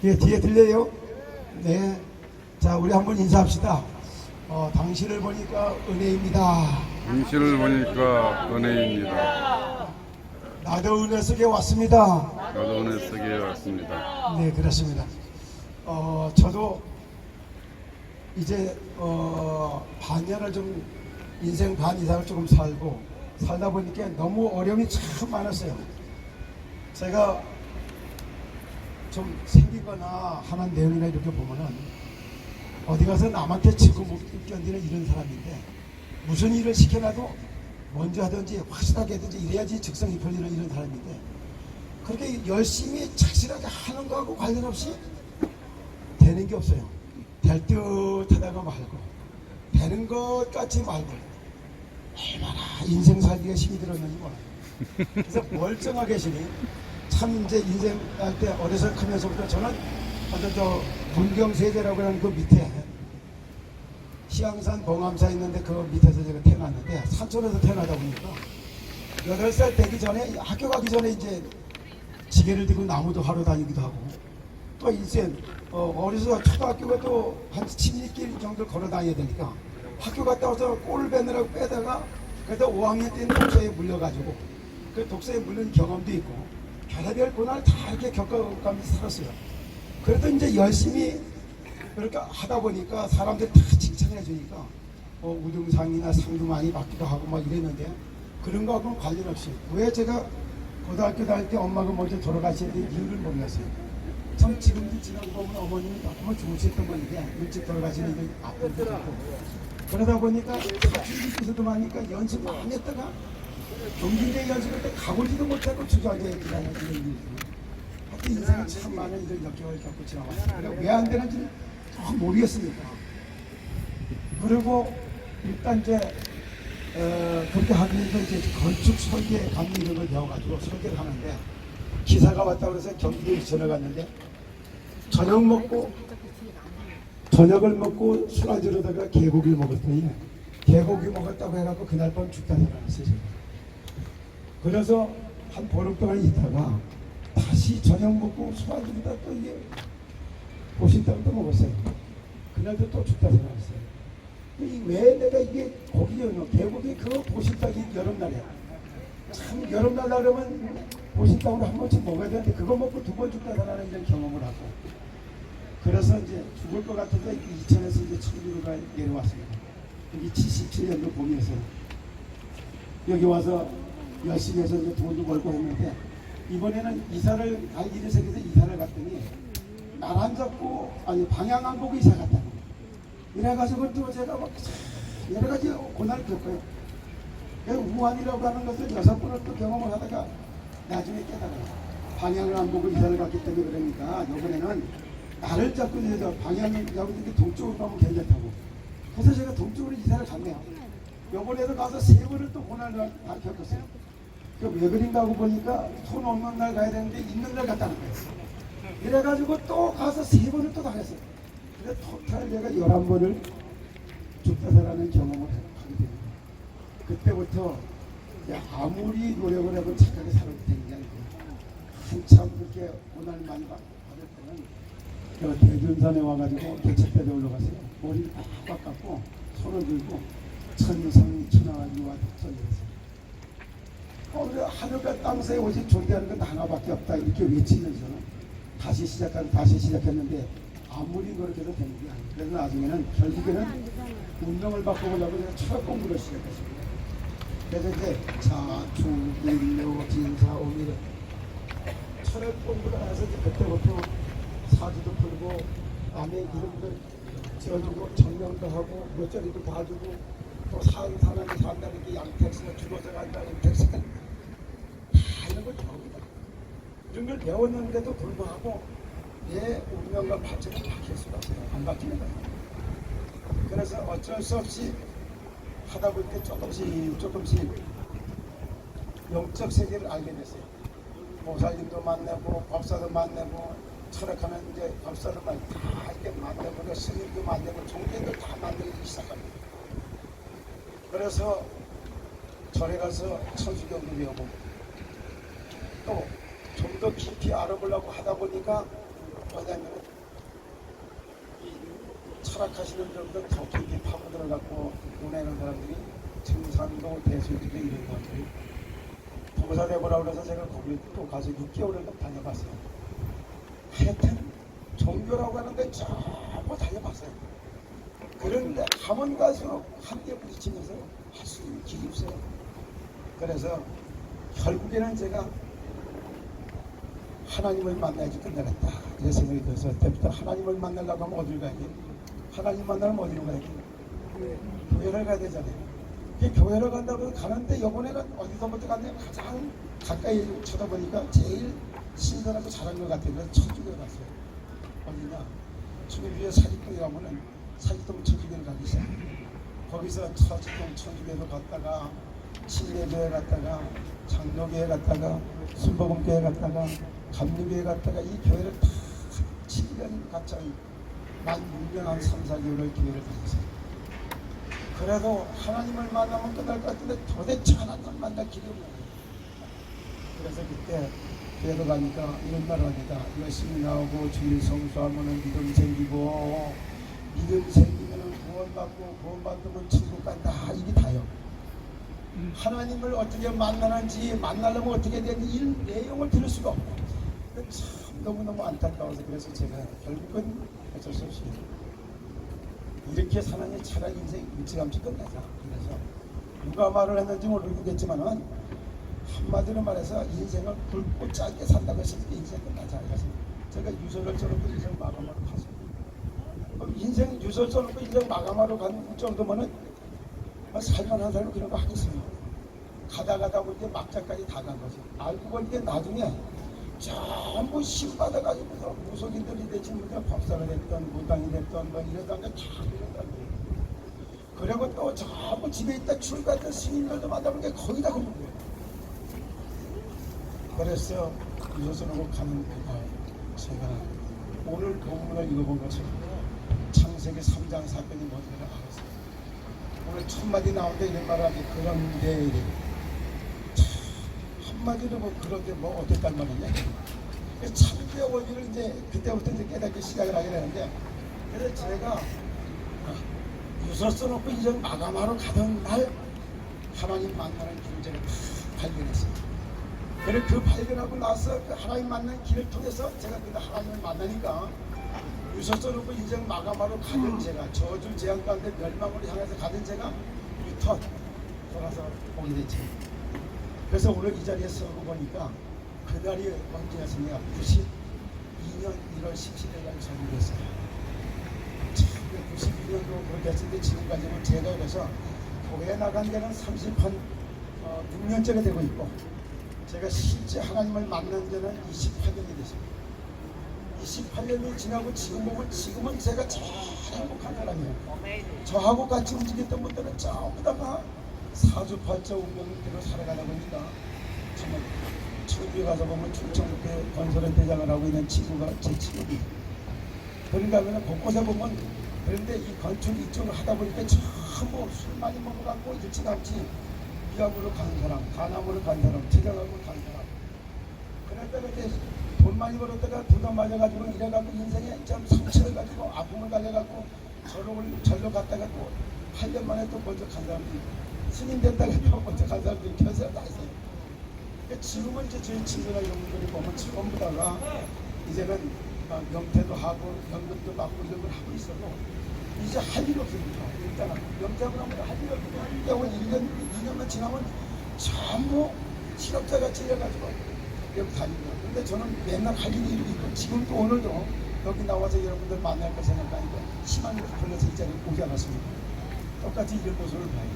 예, 뒤에 들려요? 네. 자, 우리 한번 인사합시다. 당신을 보니까 은혜입니다. 당신을 보니까 은혜입니다. 나도 은혜 속에 왔습니다. 나도 은혜 속에 왔습니다. 네, 그렇습니다. 저도 이제 반년을 좀 인생 반 이상을 조금 살다 보니까 너무 어려움이 참 많았어요. 제가 좀 생긴 거나 하는 내용이나 이렇게 보면은 어디 가서 남한테 지고 못 견디는 이런 사람인데 무슨 일을 시켜놔도 먼저 하든지 확실하게 하든지 이래야지 적성이 풀리는 이런 사람인데 그렇게 열심히 착실하게 하는 거하고 관련 없이 되는 게 없어요. 될 듯 하다가 말고 되는 것 같이 말고 얼마나 인생 살기가 힘이 들었는지 몰라요. 그래서 멀쩡하게 계시니 참 이제 인생 할 때 어려서 크면서부터 저는 어떤 저 문경세제라고 하는 그 밑에 시황산 봉암사 있는데 그 밑에서 제가 태어났는데 산촌에서 태어나다 보니까 8살 되기 전에 학교 가기 전에 이제 지게를 들고 나무도 하러 다니기도 하고 또 이제 어려서 초등학교가 또 한 10길 정도 걸어 다녀야 되니까 학교 갔다 와서 꼴 빼느라고 빼다가 그래도 5학년 때는 독서에 물려가지고 그 독서에 물린 경험도 있고 별의별 고난을 다 이렇게 겪어가면서 살았어요. 그래도 이제 열심히 그렇게 하다 보니까 사람들이 다 칭찬해 주니까 우등상이나 상도 많이 받기도 하고 막 이랬는데 그런 거하고는 관련 없이 왜 제가 고등학교 다닐 때 엄마가 먼저 돌아가시는데 이유를 모르겠어요. 참 지금도 지나고 보면 어머님이 너무 좋으셨던 분인데 일찍 돌아가시는 게 아픔도 있고 그러다 보니까 사춘기에서도 많으니까 연습 많이 했다가 경기대 연습할 때 가보지도 못하고 주저앉아 있다는 이런 일이 하여튼 인생은 참 많은 이런 역경을 겪고 지나왔어요. 왜 안 되는지 모르겠습니다. 그리고 일단 이제 그렇게 하기 위해서 이제 건축 설계 감리 이런 걸 배워가지고 설계를 하는데 기사가 왔다고 해서 경기도에 전화 갔는데 저녁을 먹고 술 안주로다가 개고기를 먹었더니 개고기 먹었다고 해갖고 그날 밤 죽다 살아났어요. 그래서 한 보름 동안 있다가 다시 저녁 먹고 술 안주로다 또 이게 보신다고 또 먹었어요. 그날도 또 죽다 살아났어요. 왜 내가 이게 고기요 개고기 그거 보신다기 여름날이야. 참 여름날 나려면 보신다고 한 번씩 먹어야 되는데 그거 먹고 2번 죽다 살아나는 이런 경험을 하고 그래서 이제 죽을 것 같아서 이천에서 이제 청주가 내려왔습니다. 여기 77년도 봄이어서 여기 와서 열심히 해서 이제 돈도 벌고 했는데 이번에는 이사를 갈 일이 생겨서 이사를 갔더니 날 안 잡고 아니 방향 안 보고 이사 갔다고 이래가지고 또 제가 막 여러 가지 고난을 겪어요. 우한이라고 하는 것을 6번을 또 경험을 하다가 나중에 깨달아요. 방향을 안 보고 이사를 갔기 때문에 그러니까 이번에는 나를 잡고 이제 방향을 잡고 이렇게 동쪽으로 가면 괜찮다고. 그래서 제가 동쪽으로 이사를 갔네요. 이번에도 가서 3번을 또 고난을 다 겪었어요. 왜 그런가 하고 보니까 손 없는 날 가야 되는데 있는 날 갔다는 거예요. 이래가지고 또 가서 3번을 또 당했어요. 그래서 토탈 내가 11번을 죽다 살아는 경험을 하게 됩니다. 그때부터 아무리 노력을 해도 착하게 살아도 되는 게 아니고 한참 그렇게 고난을 많이 받을 때는 대둔산에 와가지고 개척대에 올라가서요. 머리를 빡 깎고 손을 들고 천상천하유와 독선이었어요. 하늘과 땅사에 오직 존재하는 건 하나밖에 없다 이렇게 외치면서 다시 시작했는데 아무리 그렇게 해도 되는 게 아니에요. 그래서 나중에는 결국에는 운명을 바꿔보려고 제가 철학 공부를 시작했습니다. 그래서 이제 자충, 인류, 진사, 오미래 철학 공부를 해서 이제 그때부터 사주도 풀고 남의 이름들 지어주고 정명도 하고 몇 자리도 봐주고 또 사는 사람이 산다 이렇게 양택스가 죽어서 간다 양택스가 다 이런 걸 배웁니다. 이런 걸 배웠는데도 불구하고 내 운명과 발전을 바뀔 수가 없어요. 안 바뀌는 거예요. 그래서 어쩔 수 없이 하다 보니까 조금씩 영적 세계를 알게 됐어요. 보살님도 만나고 법사도 만나고 철학하면 이제 법사도 다 이렇게 만나고 스님도 만나고 종교도 다 만들기 시작합니다. 그래서 절에 가서 천수경도 배우고 또 좀 더 깊이 알아보려고 하다 보니까 뭐냐면 이 철학하시는 분들 더 깊이 파고 들어갔고 논하는 사람들이 증산도 대술도 이런 것들이 도사대보라고 그래서 제가 거기 또 가서 6개월을 다녀봤어요. 하여튼 종교라고 하는데 전부 다녀봤어요. 그런데 가면 갈수록 함께 부딪히면서 할 수 있는 길이 없어요. 그래서 결국에는 제가 하나님을 만나야지 끝나겠다 이런 생각이 들어서 그때부터 하나님을 만나려고 하면 어디를 가야지? 하나님 만나면 어디로 가야지? 교회를 가야 되잖아요. 교회를 간다고 가는데 이번에는 어디서부터 갔냐면 가장 가까이 쳐다보니까 제일 신선하고 잘한 것 같아요. 그래서 천주교에 갔어요. 어디냐? 천주교에 사직동에 가면은 사직동 천주교를 가기 시작해요. 거기서 사직동 천주교에도 갔다가 침례교회 갔다가 장로교회 갔다가 순복음교회 갔다가 감리교회 갔다가 이 교회를 다 7년 가까이 만 6년 한 3, 4개월을 교회를 다녔어요. 그래도 하나님을 만나면 끝날 것 같은데 도대체 하나님을 만날 길이 없는 거예요. 그래서 그때 교회로 가니까 이런 말 합니다. 열심히 나오고 주일 성수하면 믿음 생기고 믿음 생기면 구원받고 구원받으면 천국 간다. 이게 다요. 하나님을 어떻게 만나는지 만나려면 어떻게 되는지 이 내용을 들을 수가 없고 참 너무너무 안타까워서 그래서 제가 결국은 어쩔 수 없이 이렇게 사는 게 차라리 인생 일찌감치 끝나자. 그래서 누가 말을 했는지 모르겠지만은 한마디로 말해서 인생을 굵고 짧게 산다고 했을 때 인생 끝나자. 그래서 제가 유서를 써놓고 인생 마감하러 가서 인생 유서 써놓고 인생 마감하러 간 정도면은 살만한 사람은 그런 거 하겠어요. 가다 보니까 막장까지 다 간 거지. 알고 보니까 나중에 전부 신받아가지고서 무속인들이 대신 법사가 됐던 무당이 됐던 뭐 이러다가 다 그런다는 거예요. 그리고 또 전부 집에 있다 출가했던 스님들도 만나보니까 거의 다 그런 거예요. 그래서 유서서로 가는 그날 제가 오늘 본문을 읽어본 것처럼 창세기 3장 사건이 뭔지를 알았어요. 오늘 첫 마디 나오는데 이런 말을 하지. 그런데 한마디로 뭐 그런데 뭐 어땠단 말이냐. 참기의 원리를 이제 그때부터 이제 깨닫기 시작을 하게 되는데 그래서 제가 유서 써놓고 이전 마감하러 가던 날 하나님 만나는 길을 제가 다 발견했어요. 그래 그 발견하고 나서 그 하나님 만나는 길을 통해서 제가 그때 하나님을 만나니까 유서 써놓고 인생 마감하러 가던 제가 저주 재앙 가운데 멸망으로 향해서 가던 제가 유턴 돌아서 보게 됐죠. 그래서 오늘 이 자리에 서고 보니까 그날이 언제였습니까? 92년 1월 17일날 설립했어요. 92년도 그렇게 했을 때 지금까지는 제가 그래서 교회 나간 데는 36년째가 되고 있고 제가 실제 하나님을 만난 데는 28년이 됐습니다. 28년이 지나고 지금 보면 지금은 제가 제일 행복한 사람이에요. 저하고 같이 움직였던 분들은 전부 다가 사주팔자 운명대로 살아가다 보니까 정말 천주에 가서 보면 충청국회 건설원 대장을 하고 있는 친구가 제 친구입니다. 그런가 하면 곳곳에 보면 그런데 이 건축 이쪽을 하다 보니까 전부 술 많이 먹어갖고 일찌감치 위암으로 간 사람, 간암으로 간 사람, 퇴장하고 간 사람. 그랬다가 이제 돈 많이 벌었다가 부담 맞아가지고 이래갖고 인생에 참 상처를 가지고 아픔을 가져갖고 절로 갔다가 또 8년 만에 또 먼저 간 사람들이 스님 됐다가 또 먼저 간 사람들이 견사를 다 했어요. 그러니까 지금은 이제 저희 친구나 이런 분들이 보면 전부 다가 이제는 명태도 하고 연금도 받고 이런 걸 하고 있어도 이제 할 일이 없습니다. 일단은 명태하고 나면 할 일이 없고 1년, 2년만 지나면 전부 실업자같이 이래가지고 여기 다닙니다. 근데 저는 맨날 할 일이 있고 지금도 오늘도 여기 나와서 여러분들 만날 거 생각하니까 시간이 걸려서 이 자리에 오지 않았습니다. 똑같이 이런 모습을 봐요.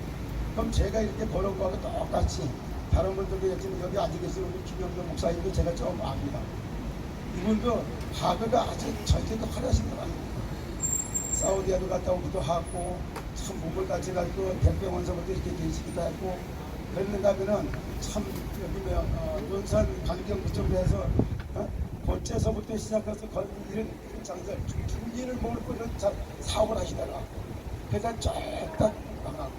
그럼 제가 이렇게 걸어온 거하고 똑같이 다른 분들도 있지만 여기 앉아 계신 우리 김영도 목사님도 제가 좀 압니다. 이분도 과거가 아주 전세도 화려하신 분 아닙니까? 사우디아도 갔다 오기도 하고 참 몸을 다쳐가지고 백병원서부터 이렇게 계시기도 하고 그랬는가 하면은 참 여기 논산 강경 그쪽으로 해서 본체서부터 시작해서 이런 장사 중진을 먹고 이런 사업을 하시다가 그래서 쫙딱 나가고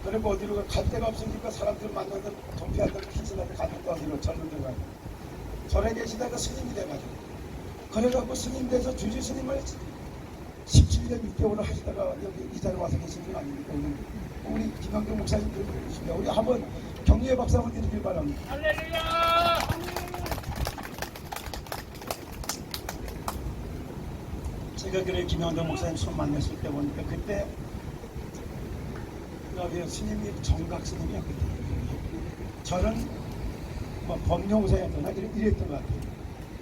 그리고 어디로 갈 데가 없으니까 사람들 만나서 도피하던 피신한테 갔는데 어디로 젊은 데가 절에 계시다가 스님이 돼가지고 그래갖고 스님 돼서 주지 스님을 17년 6개월을 하시다가 여기 이 자리에 와서 계신 분 아닙니까? 우리 김영경 목사님 들으십니다. 우리 한번 격려의 박수 한번 드리길 바랍니다. 할렐루야! 제가 그래 김영경 목사님 처음 만났을 때 보니까 그때 여기 스님이 정각 스님이었거든요. 저는 뭐 범용사였거나 이랬던 것 같아요.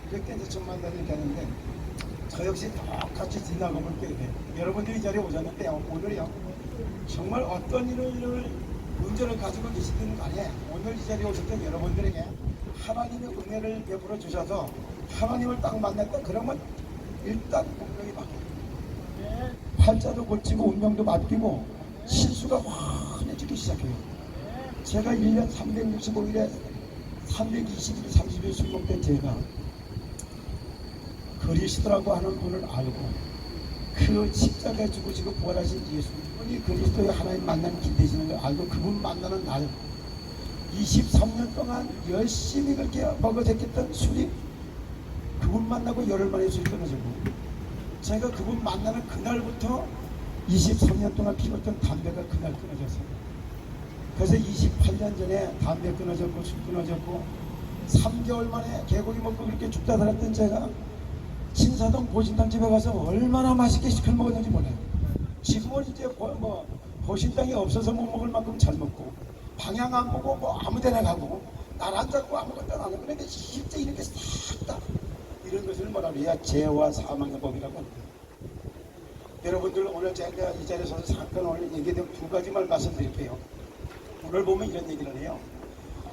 그때 이제 처음 만나게 되는데 저 역시 똑같이 지나고 볼 때 여러분들이 이 자리에 오셨는데 오늘이요 정말 어떤 일을 문제를 가지고 계시든 간에 오늘 이 자리에 오셨던 여러분들에게 하나님의 은혜를 베풀어 주셔서 하나님을 딱 만났다 그러면 일단 운명이 바뀌어요. 팔자도 고치고 운명도 바뀌고 실수가 환해지기 시작해요. 제가 1년 365일에 320일 30일 순복된 제가 그리스도라고 하는 분을 알고 그 십자가에 죽으시고 부활하신 예수님이 그리스도의 하나님 만나는 길 되시는 걸 알고 그분 만나는 날 23년 동안 열심히 그렇게 먹어댔던 술이 그분 만나고 열흘 만에 술이 끊어지고 제가 그분 만나는 그날부터 23년 동안 피웠던 담배가 그날 끊어졌어요. 그래서 28년 전에 담배 끊어졌고 술 끊어졌고 3개월 만에 개고기 먹고 그렇게 죽다 살았던 제가 신사동 보신당 집에 가서 얼마나 맛있게 시켜 먹었는지 몰라요. 지금은 이제 뭐 보신당이 없어서 못 먹을 만큼 잘 먹고 방향 안 보고 뭐 아무데나 가고 날 안 잡고 아무것도 안 하는 그런데 실제 이렇게 싹 다 이런 것을 뭐라 그래야 죄와 사망의 법이라고 합니다. 여러분들 오늘 제가 이 자리에서 잠깐 오늘 얘기된 두 가지만 말씀드릴게요. 오늘 보면 이런 얘기를 해요.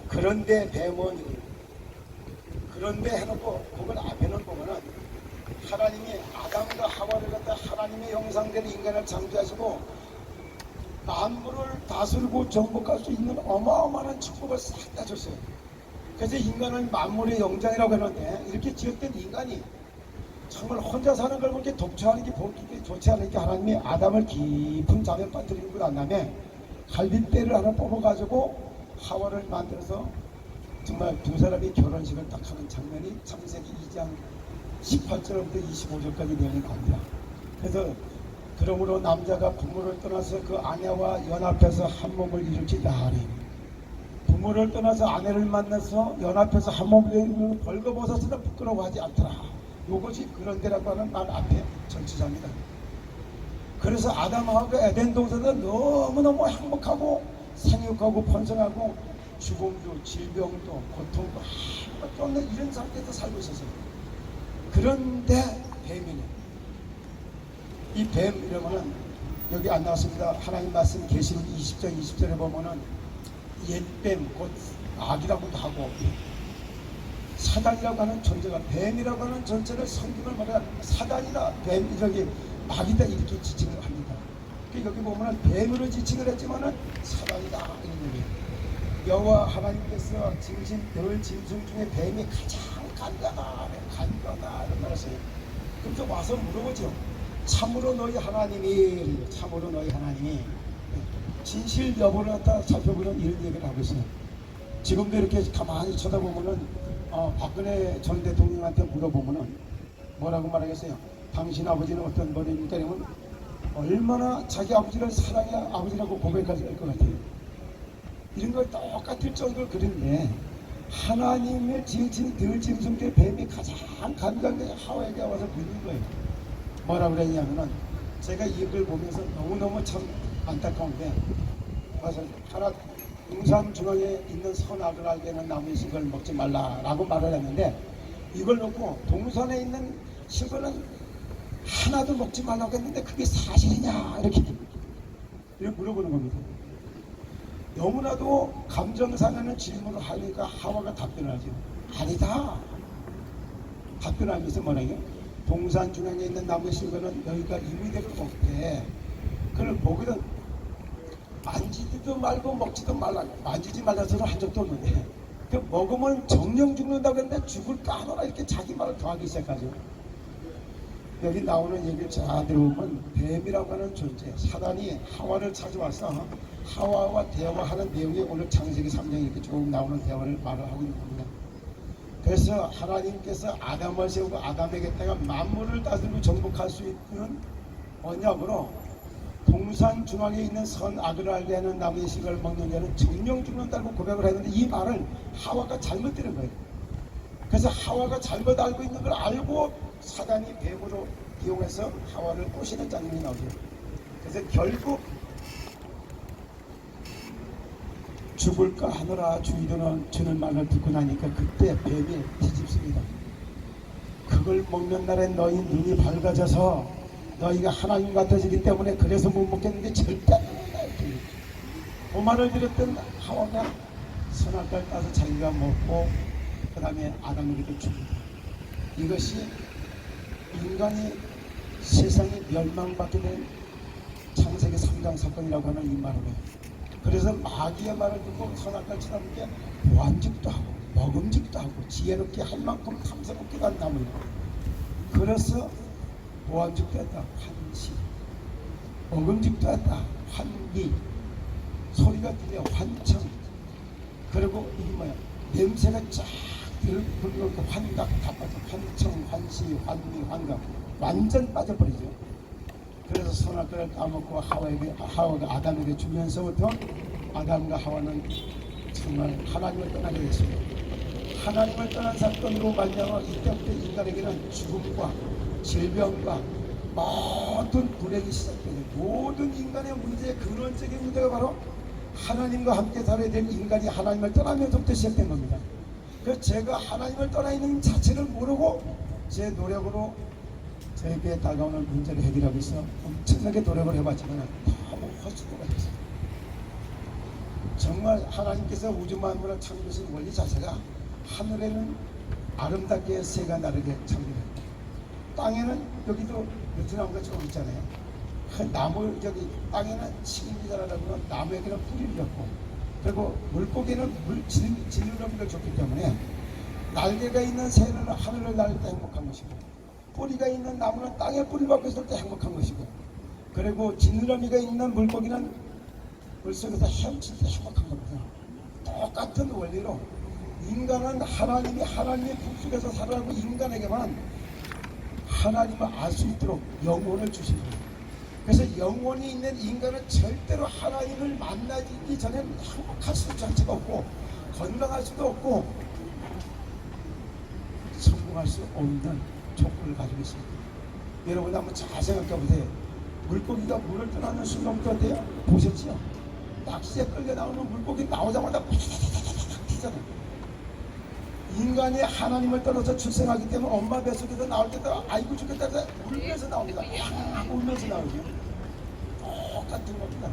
그런데 뱀은 그런데 해놓고 그걸 앞에는 보면은 하나님이 아담과 하와를 갖다 하나님의 형상대로 인간을 창조하시고 만물을 다스리고 정복할 수 있는 어마어마한 축복을 싹 다 줬어요. 그래서 인간을 만물의 영장이라고 하는데 이렇게 지었던 인간이 정말 혼자 사는 걸 그렇게 독처하는 게 보기 좋지 않으니까 하나님이 아담을 깊은 잠에 빠뜨리고 난 다음에 갈빗대를 하나 뽑아가지고 하와를 만들어서 정말 두 사람이 결혼식을 딱 하는 장면이 창세기 2장 18절부터 25절까지 내용이 나옵니다. 그래서 그러므로 남자가 부모를 떠나서 그 아내와 연합해서 한 몸을 이룰지다 하니 부모를 떠나서 아내를 만나서 연합해서 한 몸을 이루면 벌거벗어서는 부끄러워하지 않더라. 이것이 그런데라고 하는 말 앞에 전치사입니다. 그래서 아담하고 에덴 동산에서 너무너무 행복하고 생육하고 번성하고 죽음도 질병도 고통도 아무것도 없는 이런 상태에서 살고 있었어요. 그런데 뱀이네. 이 뱀이라고는 여기 안 나왔습니다. 하나님 말씀 계시록 20장 20절에 보면은 옛뱀 곧 악이라고도 하고 사단이라고 하는 존재가 뱀이라고 하는 존재를 성경을 말하면 사단이다 뱀 이렇게 악이다 이렇게 지칭을 합니다. 여기 보면은 뱀으로 지칭을 했지만은 사단이다 이런 얘기예요. 여호와 하나님께서 지으신 늘 짐승 중에 뱀이 가장 간다다 이런 말을 써요. 그래서 와서 물어보죠. 참으로 너희 하나님이 진실 여부를 갖다 살펴보는 이런 얘기를 하고 있어요. 지금도 이렇게 가만히 쳐다보면은 박근혜 전 대통령한테 물어보면은 뭐라고 말하겠어요? 당신 아버지는 어떤 분입니까? 이러면 얼마나 자기 아버지를 사랑해 아버지라고 고백하지 할 것 같아요. 이런 걸 똑같을 정도로 그런데 하나님의 지으신 늘 짐승의 뱀이 가장 간단하게 하와에게 와서 믿는 거예요. 뭐라고 그랬냐면은 제가 이걸 보면서 너무너무 참 안타까운데 와서 하나 동산 중앙에 있는 선악을 알게는 나무의 실과를 먹지 말라라고 말을 했는데 이걸 놓고 동산에 있는 실과는 하나도 먹지 말라고 했는데 그게 사실이냐 이렇게 물어보는 겁니다. 너무나도 감정상하는 질문을 하니까 하와가 답변을 하죠. 아니다. 답변하면서 뭐라고요? 동산 중앙에 있는 나무의 실과는 너희가 임의대로 먹되 그걸 보거든 만지지도 말고 먹지도 말라. 만지지 말라서는 한 적도 없는데 그 먹으면 정령 죽는다고 했는데 죽을까 하노라 이렇게 자기 말을 더하기 시작하죠. 여기 나오는 얘기를 잘 들어보면 뱀이라고 하는 존재 사단이 하와를 찾아와서 하와와 대화하는 내용이 오늘 창세기 3장에 이렇게 쭉 나오는 대화를 말을 하고 있는 겁니다. 그래서 하나님께서 아담을 세우고 아담에게다가 만물을 다스리고 정복할 수 있는 언약으로 동산 중앙에 있는 선악을 알게 하는 나무의 씨를 먹는 자는 정령 죽는다고 고백을 했는데 이 말을 하와가 잘못 들은 거예요. 그래서 하와가 잘못 알고 있는 걸 알고 사단이 뱀으로 이용해서 하와를 꼬시는 장면이 나오죠. 그래서 결국 죽을까 하노라 주의도는 주는 말을 듣고 나니까 그때 뱀이 뒤집습니다. 그걸 먹는 날에 너희 눈이 밝아져서 너희가 하나님 같아지기 때문에 그래서 못 먹겠는데 절대 안 먹는다. 그 말을 들었던 하와가 선악과를 따서 자기가 먹고 그 다음에 아담에게도 줍니다. 이것이 인간이 세상이 멸망받게 된 창세기 3장 사건이라고 하는 이 말을 해요. 그래서 마귀의 말을 듣고 선악과를 쳐다보게 보안직도 하고 먹음직도 하고 지혜롭게 할 만큼 탐스럽게 한 나무예요. 그래서 보안직도 했다 환시, 먹음직도 했다 환기, 소리가 들려 환청, 그리고 이게 뭐야 냄새가 쫙 들고 환각 다 빠져. 환청, 환시, 환미, 환각 완전 빠져버리죠. 그래서 선악과를 따먹고 하와가 아담에게 주면서부터 아담과 하와는 정말 하나님을 떠나게 됐습니다. 하나님을 떠난 사건으로 말미암아 이때부터 인간에게는 죽음과 질병과 모든 불행이 시작되는 모든 인간의 문제의 근원적인 문제가 바로 하나님과 함께 살아야 될 인간이 하나님을 떠나면서부터 시작된 겁니다. 그래서 제가 하나님을 떠나 있는 자체를 모르고 제 노력으로 저에게 다가오는 문제를 해결하고 있어 엄청나게 노력을 해봤지만 너무 헛수고가 됐어요. 정말 하나님께서 우주 만물을 창조하신 원리 자체가 하늘에는 아름답게 새가 나르게 창조했고 땅에는 여기도 베트남과 조금 있잖아요. 그 나무 저기 땅에는 식인이 자라려면 나무에게는 뿌리를 줬고 그리고 물고기는 지느러미를 줬기 때문에 날개가 있는 새는 하늘을 날 때 행복한 것이고 뿌리가 있는 나무는 땅에 뿌리를 받고 있을 때 행복한 것이고 그리고 지느러미가 있는 물고기는 물속에서 헤엄칠 때 행복한 겁니다. 똑같은 원리로 인간은 하나님의 품속에서 살아가고 인간에게만 하나님을 알 수 있도록 영혼을 주신 거예요. 그래서 영혼이 있는 인간은 절대로 하나님을 만나기 전에는 행복할 수 자체가 없고 건강할 수도 없고 성공할 수 없는 조건을 가지고 있습니다. 여러분 한번 잘 생각해 보세요. 물고기가 물을 떠나는 순간부터 어때요? 보셨죠? 낚시에 끌려 나오는 물고기 나오자마자 튀잖아요. 인간이 하나님을 떠나서 출생하기 때문에 엄마 뱃속에서 나올 때도 아이고 죽겠다 해서 울면서 나옵니다. 울면서 나오죠. 똑같은 겁니다.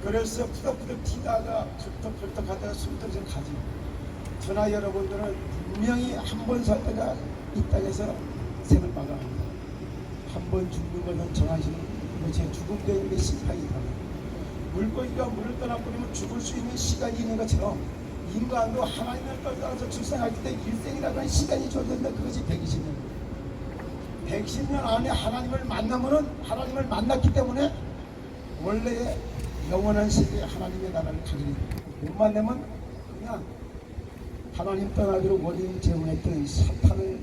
그래서 푸덕푸덕 튀다가 펄떡펄떡 하다가 숨통을 가지. 저나 여러분들은 분명히 한 번 살 때가 이 땅에서 생을 마감합니다. 한 번 죽는 것은 정하시는 제 죽음 되는 게 시간이 있다. 물고기가 물을 떠나버리면 죽을 수 있는 시간이 있는 것처럼 인간도 하나님을 떠나서 출생할 때 일생이라고 하는 시간이 주어졌는데 그것이 120년. 110년 안에 하나님을 만나면은 하나님을 만났기 때문에 원래의 영원한 세계에 하나님의 나라를 가게 됩니다. 못 만나면 그냥 하나님 떠나기로 원인 제공했던 사탄을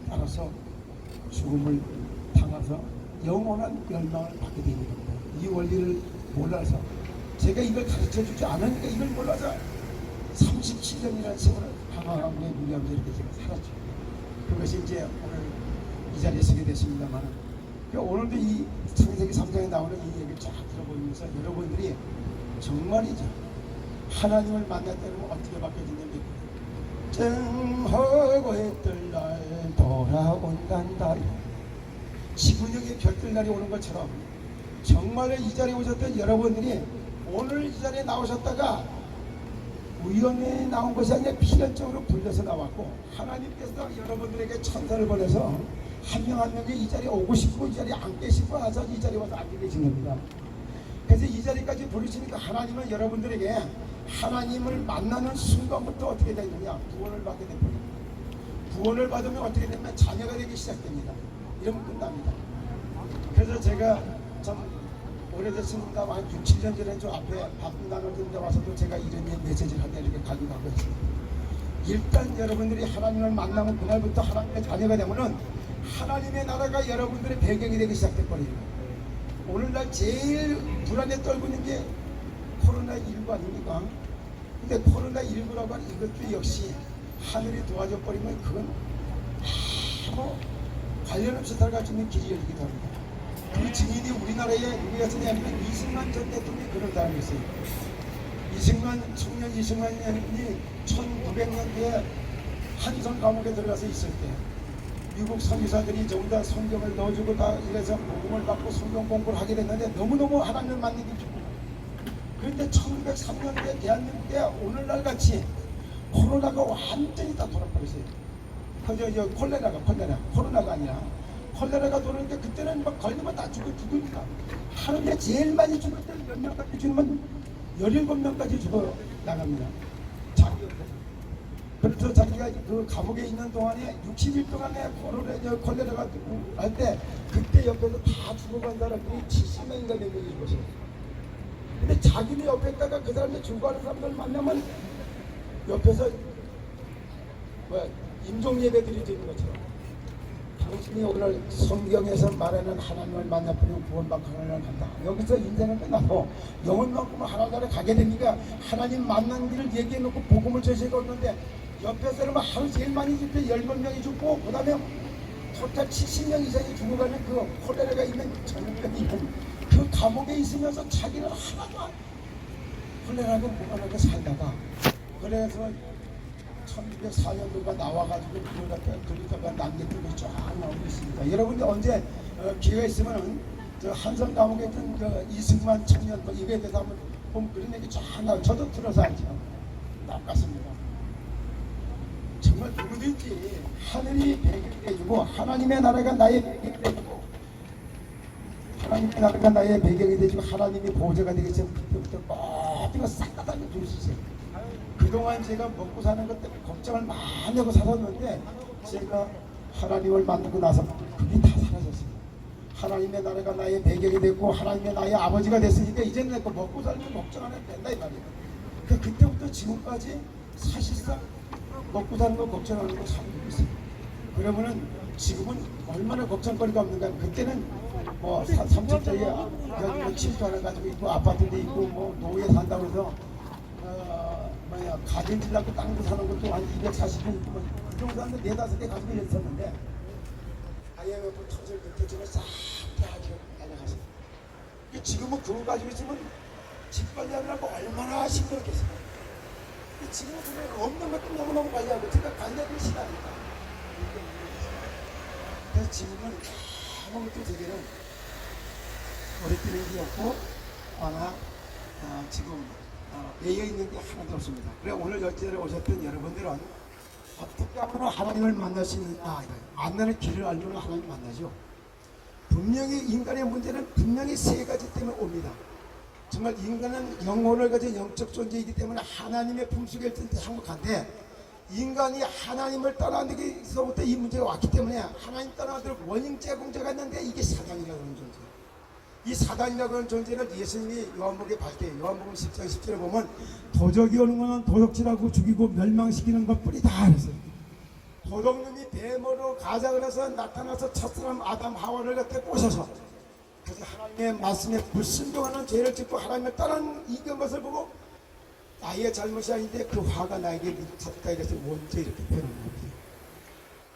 따라서 죽음을 당해서 영원한 멸망을 받게 되는 겁니다. 이 원리를 몰라서 제가 이걸 가르쳐주지 않으니까 이걸 몰라서 37년이라는 세월을 방황하고 무리하면서 이렇게 제가 살았죠. 그것이 이제 오늘 이 자리에 서게 됐습니다만 오늘도 이 창세기 3장에 나오는 이 얘기를 쫙 들어보면서 여러분들이 정말이죠. 하나님을 만났다면 어떻게 바뀌어지냐면 쨍하고 해뜰 날 돌아온단다. 지구력의 별뜰 날이 오는 것처럼 정말로 이 자리에 오셨던 여러분들이 오늘 이 자리에 나오셨다가 우연히 나온 것이 아니라 필연적으로 불려서 나왔고 하나님께서 여러분들에게 천사를 보내서 한 명 한 명이 이 자리에 오고 싶고 이 자리에 앉고 싶어 해서 이 자리에 와서 앉게 되신 겁니다. 그래서 이 자리까지 부르시니까 하나님은 여러분들에게 하나님을 만나는 순간부터 어떻게 되느냐 구원을 받게 됩니다. 구원을 받으면 어떻게 되냐면 자녀가 되기 시작됩니다. 이러면 끝납니다. 그래서 제가 참 오래됐습니다. 한 6, 7년 전에 저 앞에 바쁜 나눠 드는 데 와서도 제가 이런 메시지를 하게 이렇게 가지고 가고 있습니다. 일단 여러분들이 하나님을 만나면 그날부터 하나님의 자녀가 되면은 하나님의 나라가 여러분들의 배경이 되기 시작돼버려요. 오늘날 제일 불안에 떨고 있는 게 코로나19 아닙니까? 근데 코로나19라고 하는 이것도 역시 하늘이 도와줘 버리면 그건 아무 관련 없이 살아갈 수 있는 길이 열리기도 합니다. 그 증인이 우리나라에 누구였냐면 이승만 전 대통령이 그런 사람이었어요. 청년 이승만이 1900년대에 한성 감옥에 들어가서 있을 때 미국 선교사들이 전부 다 성경을 넣어주고 다 이래서 복음을 받고 성경 공부를 하게 됐는데 너무너무 하나님을 만나기 좋고, 그런데 1903년대 대한민국에 오늘날 같이 코로나가 완전히 다 돌아버렸어요. 그저 코로나가 아니라 콜레라가 돌았는데 그때는 막 걸리면 다 죽으니까 하루에 제일 많이 죽을 때는 몇 명까지 죽으면 17명까지 죽어 나갑니다. 자기 옆에. 그래서 자기가 그 감옥에 있는 동안에 60일 동안에 콜레라가 할 때 그때 옆에서 다 죽어간 사람들이 70명인가 몇 명이 죽었어요. 근데 자기네 옆에 있다가 그 사람이 죽어가는 사람들 만나면 옆에서 임종 예배 드리는 것처럼 당신이 오늘 성경에서 말하는 하나님을 만나보면 구원받고 하나님을 간다. 여기서 인생은 끝나고 영혼만큼은 하나님을 가게 되니까 하나님 만난 길을 얘기해놓고 복음을 제시해가 없는데 옆에서는 하루 제일 많이 죽고 10명이 죽고 그 다음에 토탈 70명 이상이 죽어가는 그 콜레라가 있는 전염병이 있는 그 감옥에 있으면서 자기는 하나도 콜레라고 무관하게 살다가 그래서 1904년도가 나와가지고 그러다가 남겨두고 쫙 나오고 있습니다. 여러분이 언제 기회가 있으면 저 한성 감옥에 있던 그 이승만 청년 이거에 대해서 한번 보면 그런 얘기 쫙 나와요. 저도 들어서 알죠. 똑같습니다. 정말 누구든지 하늘이 배경이 되주고 하나님의 나라가 나의 배경이 되주고 하나님의 나라가 나의 배경이 되주고 하나님이 보호자가 되겠지. 그때부터 모든 거 싹 다 달려줄 수 있어요. 그동안 제가 먹고 사는 것 때문에 걱정을 많이 하고 살았는데 제가 하나님을 만나고 나서 그게 다 사라졌습니다. 하나님의 나라가 나의 배경이 됐고 하나님의 나의 아버지가 됐으니까 이제는 내가 먹고 살면 걱정 안 해도 된다 이 말이에요. 그때부터 지금까지 사실상 먹고 사는 거 걱정하는 거 살고 있어요. 그러면은 지금은 얼마나 걱정거리가 없는가. 그때는 뭐 3층짜리 침투 하나 가지고 있고 아파트도 있고 뭐 노후에 산다고 해서 가든지 낳고 땅도 사는 것도 한 240개 있고 그 정도 하는데 4-5개 가지고 있었는데 IMF 터질 그때쯤에 싹다 날아갔어요. 지금은 그거 가지고 있으면 집 관리하느라고 얼마나 힘들었겠어요. 지금은 그게 없는 것도 너무너무 관리하고 제가 관리하기 싫어하니까. 그래서 지금은 아무것도 제게는 어렵게 없고 아마 지금 매여 있는 게 하나도 없습니다. 그래 오늘 열제에 오셨던 여러분들은 어떻게 하면 하나님을 만날 수 있느냐, 만나는 길을 알면 하나님 만나죠. 분명히 인간의 문제는 분명히 세 가지 때문에 옵니다. 정말 인간은 영혼을 가진 영적 존재이기 때문에 하나님의 품속에 있을 때 행복한데 인간이 하나님을 떠나는 데서부터 이 문제가 왔기 때문에 하나님 떠나는 원인 제공자가 있는데 이게 사단이라고 하는 존재. 이 사단이라고 하는 존재는 예수님이 요한복음에 밝혀요. 요한복음 10장 10절에 보면 도적이 오는 것은 도적질하고 죽이고 멸망시키는 것뿐이다 그랬어요. 도둑놈이 뱀으로 가장을 해서 나타나서 첫사람 아담 하와를 갖다 꼬셔서 그래서 하나님의 말씀에 불순종하는 죄를 짓고 하나님을 떠난 이런 것을 보고 나의 잘못이 아닌데 그 화가 나에게 미쳤다 이래서 원죄 이렇게 표현한 겁니다.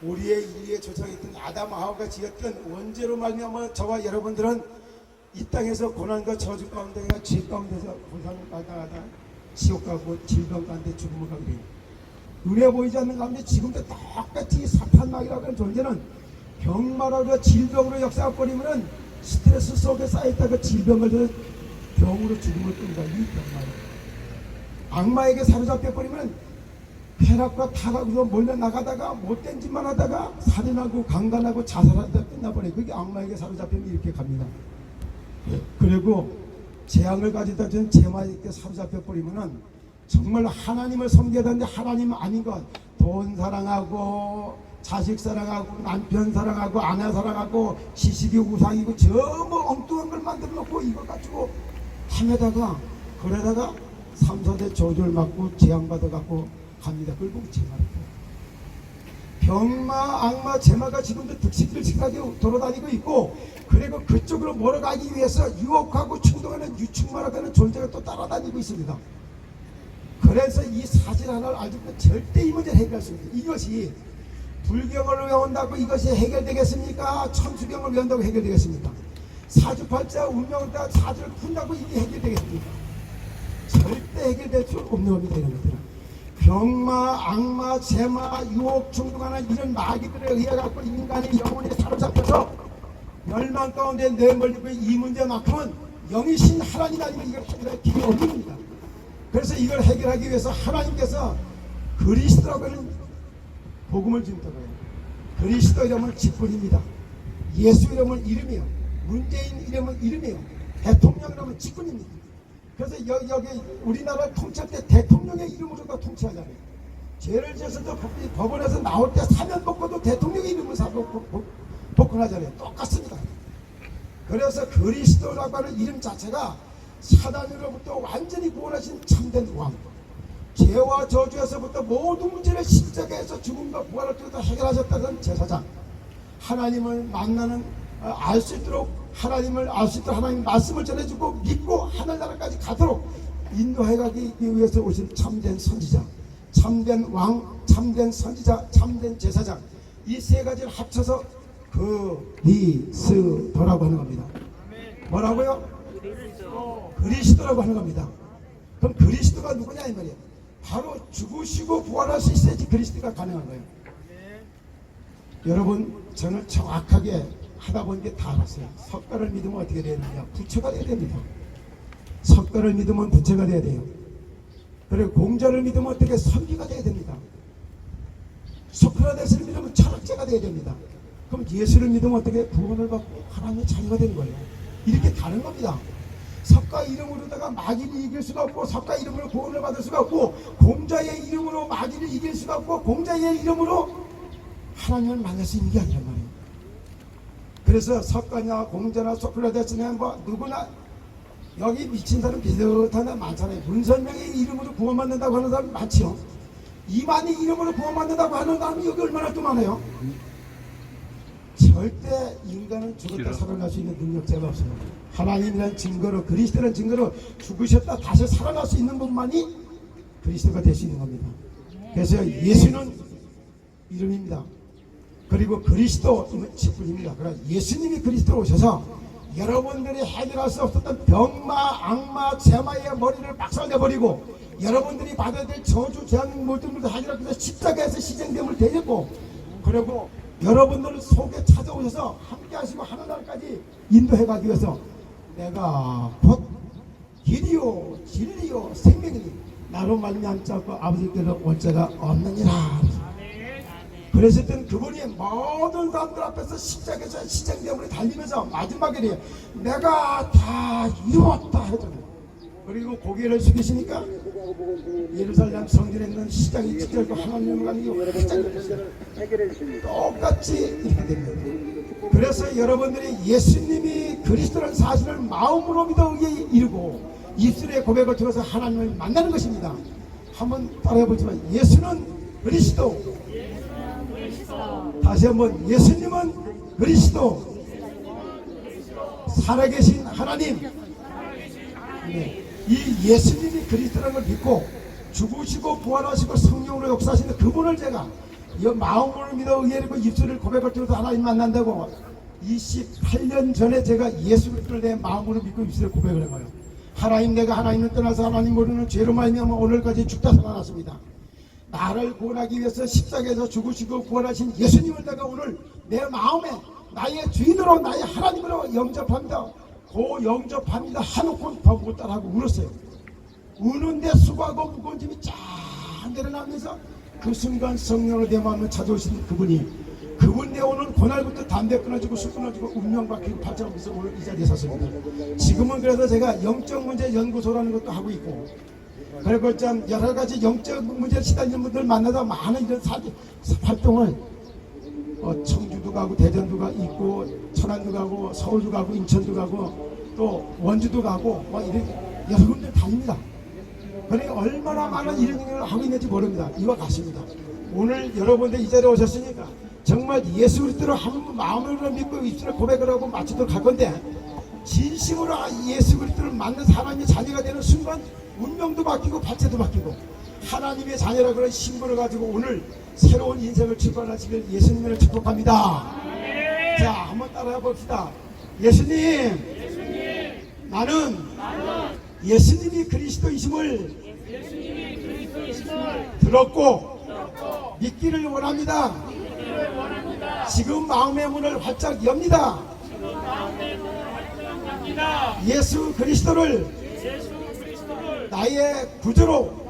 우리의 인류에 조상했던 아담 하와가 지었던 원죄로 말미암아 저와 여러분들은 이 땅에서 고난과 저주 가운데가 죄 가운데서 고난을 받아가다 지옥 가고 질병 가운데 죽음을 가게 됩니다. 눈에 보이지 않는 가운데 지금도 똑같이 사탄막이라고 하는 존재는 병마라고 질병으로 역사가 버리면은 스트레스 속에 쌓여있다 그 질병을 병으로 죽음을 끈다. 이 병마로 악마에게 사로잡혀 버리면 쾌락과 타락으로 몰려나가다가 못된 짓만 하다가 살인하고 강간하고 자살하다 끝나버려요. 그게 악마에게 사로잡히면 이렇게 갑니다. 그리고 재앙을 가지다 전 재마에게 사로잡혀 버리면은 정말 하나님을 섬겨야 되는데 하나님 아닌 것, 돈 사랑하고 자식 사랑하고 남편 사랑하고 아내 사랑하고 시식이 우상이고 전부 엉뚱한 걸 만들어 놓고 이거 가지고 하면다가 그러다가 3, 4대 저주를 맞고 재앙 받아갖고 갑니다. 그걸 보고 제마를 병마, 악마, 제마가 지금도 득실들 생각이 돌아다니고 있고, 그리고 그쪽으로 몰아가기 위해서 유혹하고 충동하는 유충만하는 존재가 또 따라다니고 있습니다. 그래서 이 사실 하나를 알면 절대 이 문제를 해결할 수 없습니다. 이것이 불경을 외운다고 이것이 해결되겠습니까? 천수경을 외운다고 해결되겠습니까? 사주팔자 운명을 다 사주를 푼다고 이게 해결되겠습니까? 절대 해결될 수 없는 겁니다. 이런 것들은 병마, 악마, 제마, 유혹, 충동하는 이런 마귀들에 의해 갖고 인간의 영혼이 사로잡혀서 멸망 가운데 내몰리고 이 문제만큼은 영이신 하나님 아니면 이걸 해결할 길이 없는 겁니다. 그래서 이걸 해결하기 위해서 하나님께서 그리스도라고 하는 복음을 준다고요. 그리스도 이름은 직분입니다. 예수 이름은 이름이요, 문재인 이름은 이름이요, 대통령 이름은 직분입니다. 그래서 여기 우리나라를 통치할 때 대통령의 이름으로 다 통치하잖아요. 죄를 지어서 법원에서 나올 때 사면 벗고도 대통령의 이름을 복권하잖아요. 똑같습니다. 그래서 그리스도라고 하는 이름 자체가 사단으로부터 완전히 구원하신 참된 왕, 죄와 저주에서부터 모든 문제를 십자가에서 죽음과 부활을 통해서 해결하셨다는 제사장, 하나님을 만나는 알 수 있도록 하나님을 알 수 있도록 하나님 말씀을 전해주고 믿고 하늘나라까지 가도록 인도해가기 위해서 오신 참된 선지자, 참된 왕, 참된 선지자, 참된 제사장, 이 세 가지를 합쳐서 그리스도라고 하는 겁니다. 뭐라고요? 그리스도라고 하는 겁니다. 그럼 그리스도가 누구냐 이 말이에요. 바로 죽으시고 부활할 수 있어야지 그리스도가 가능한 거예요. 여러분, 저는 정확하게 하다 보니까 다 알았어요. 석가를 믿으면 어떻게 돼야 되냐? 부처가 돼야 됩니다. 석가를 믿으면 부처가 돼야 돼요. 그리고 공자를 믿으면 어떻게 선비가 돼야 됩니다. 소크라테스를 믿으면 철학자가 돼야 됩니다. 그럼 예수를 믿으면 어떻게 구원을 받고 하나님의 자녀가 되는 거예요. 이렇게 다른 겁니다. 석가 이름으로다가 마귀를 이길 수가 없고, 석가 이름으로 구원을 받을 수가 없고, 공자의 이름으로 마귀를 이길 수가 없고, 공자의 이름으로 하나님을 만날 수 있는 게 아니란 말이에요. 그래서 석가냐 공자나 소크라테스냐 뭐 누구나 여기 미친 사람 비슷한 사람 많잖아요. 문선명의 이름으로 구원받는다고 하는 사람 많지요. 이만희 이름으로 구원받는다고 하는 사람이 여기 얼마나 또 많아요. 절대 인간은 죽었다 살아날 수 있는 능력자가 없어요. 하나님이라는 증거로, 그리스도라는 증거로 죽으셨다 다시 살아날 수 있는 분만이 그리스도가 될 수 있는 겁니다. 그래서 예수는 이름입니다. 그리고 그리스도는 직분입니다. 그러나 예수님이 그리스도로 오셔서 여러분들이 해결할 수 없었던 병마, 악마, 제마의 머리를 박살내버리고 여러분들이 받아야 될 저주, 재앙 모든 것을 해결하기 위해서 십자가에서 희생됨을 대렸고, 그리고 여러분들 속에 찾아오셔서 함께 하시고 하늘나라까지 인도해가기 위해서 내가 곧 길이요 진리요 생명이니 나로 말미암지 않고 아버지께로 올 자가 없느니라. 그랬을 그분이 모든 사람들 앞에서 십자가에서 희생됨을 달리면서 마지막에 내가 다 이루었다 하잖아요. 그리고 고개를 숙이시니까 예루살렘 성전에 있는 시장이 찢어지고 하나님을 가는 게 똑같이 이렇게 됩니다. 그래서 여러분들이 예수님이 그리스도라는 사실을 마음으로 믿어 이루고 입술의 고백을 통해서 하나님을 만나는 것입니다. 한번 따라해보지만 예수는 그리스도, 다시 한번 예수님은 그리스도, 살아계신 하나님. 네. 이 예수님이 그리스도라는 걸 믿고 죽으시고 부활하시고 성령으로 역사하시는 그분을 제가 이 마음으로 믿어 의뢰하고 입술을 고백을 통해서 하나님 만난다고 28년 전에 제가 예수 그리스도를 내 마음으로 믿고 입술에 고백을 해봐요. 하나님, 내가 하나님을 떠나서 하나님 모르는 죄로 말미암아 오늘까지 죽다 살아났습니다. 나를 구원하기 위해서 십자가에서 죽으시고 부활하신 예수님을 내가 오늘 내 마음에 나의 주인으로 나의 하나님으로 영접합니다. 고 영접합니다 하놓고 더 못 따라하고 울었어요. 우는데 수고하고 무거운 짐이 쫙 내려나면서 그 순간 성령으로 내 마음을 찾아오신 그분이, 그분 내 오는 고날부터 담배 끊어지고 술 끊어지고 운명 바뀌고 발전하면서 오늘 이 자리에 섰습니다. 지금은 그래서 제가 영적 문제 연구소라는 것도 하고 있고, 그리고 참 여러 가지 영적 문제에 시달리는 분들 만나다 많은 이런 활동을 청주도 가고 대전도 있고 천안도 가고 서울도 가고 인천도 가고 또 원주도 가고 뭐 이렇게 여러 군데 다닙니다. 그러니 얼마나 많은 일을 하고 있는지 모릅니다. 이와 같습니다. 오늘 여러분들 이 자리에 오셨으니까 정말 예수 그리스도를 한 마음으로 믿고 입술에 고백을 하고 마치도록 할 건데, 진심으로 예수 그리스도를 만난 사람이 자녀가 되는 순간 운명도 바뀌고 발제도 바뀌고 하나님의 자녀라 그런 신분을 가지고 오늘 새로운 인생을 출발하시길 예수님을 축복합니다. 자, 한번 따라해 봅시다. 예수님, 나는 예수님이 그리스도이심을 들었고 믿기를 원합니다. 지금 마음의 문을 활짝 엽니다. 예수 그리스도를 나의 구주로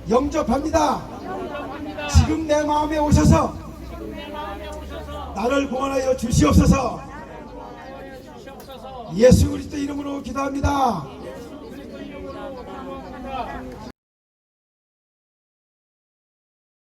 영접합니다. 지금 내 마음에 오셔서 나를 구원하여 주시옵소서. 예수 그리스도 이름으로 기도합니다.